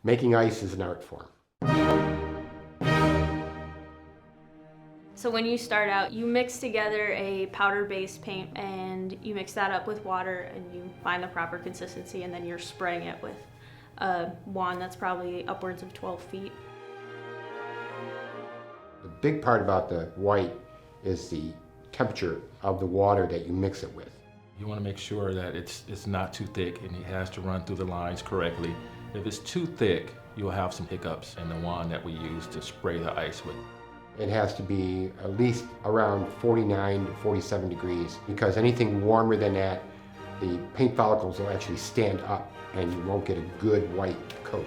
Making ice is an art form. So when you start out, you mix together a powder-based paint and you mix that up with water and you find the proper consistency, and then you're spraying it with a wand that's probably upwards of 12 feet. The big part about the white is the temperature of the water that you mix it with. You want to make sure that it's not too thick and it has to run through the lines correctly. If it's too thick, you'll have some hiccups in the wand that we use to spray the ice with. It has to be at least around 49 to 47 degrees, because anything warmer than that, the paint follicles will actually stand up and you won't get a good white coat.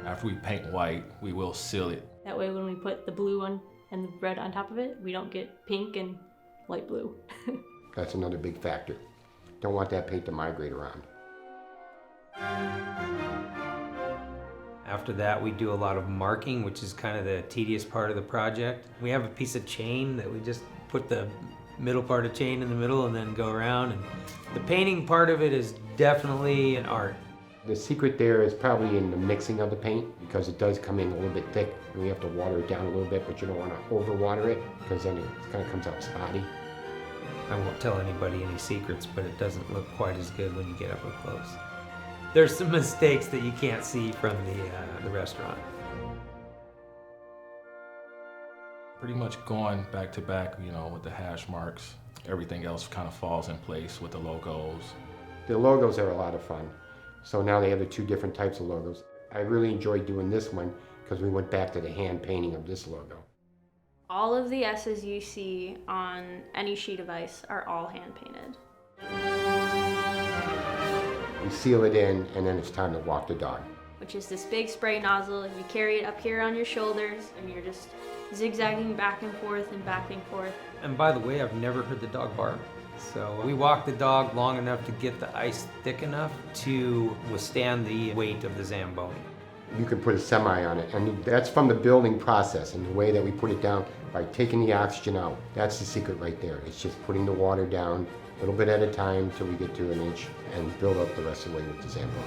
After we paint white, we will seal it. That way when we put the blue on and the red on top of it, we don't get pink and light blue. That's another big factor. Don't want that paint to migrate around. After that, we do a lot of marking, which is kind of the tedious part of the project. We have a piece of chain that we just put the middle part of chain in the middle and then go around. And the painting part of it is definitely an art. The secret there is probably in the mixing of the paint, because it does come in a little bit thick and we have to water it down a little bit, but you don't want to overwater it because then it kind of comes out spotty. I won't tell anybody any secrets, but it doesn't look quite as good when you get up close. There's some mistakes that you can't see from the restaurant. Pretty much going back to back, with the hash marks. Everything else kind of falls in place with the logos. The logos are a lot of fun. So now they have the two different types of logos. I really enjoyed doing this one because we went back to the hand painting of this logo. All of the S's you see on any sheet of ice are all hand painted. We seal it in and then it's time to walk the dog. Which is this big spray nozzle, and you carry it up here on your shoulders and you're just zigzagging back and forth and back and forth. And by the way, I've never heard the dog bark. So we walk the dog long enough to get the ice thick enough to withstand the weight of the Zamboni. You can put a semi on it, and that's from the building process and the way that we put it down by taking the oxygen out. That's the secret right there. It's just putting the water down a little bit at a time till we get to an inch and build up the rest of the way with the Zamboni.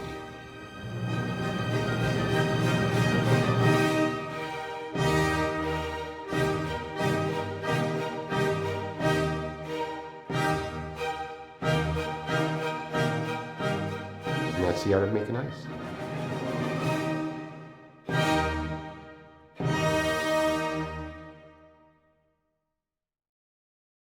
And that's the art of making ice.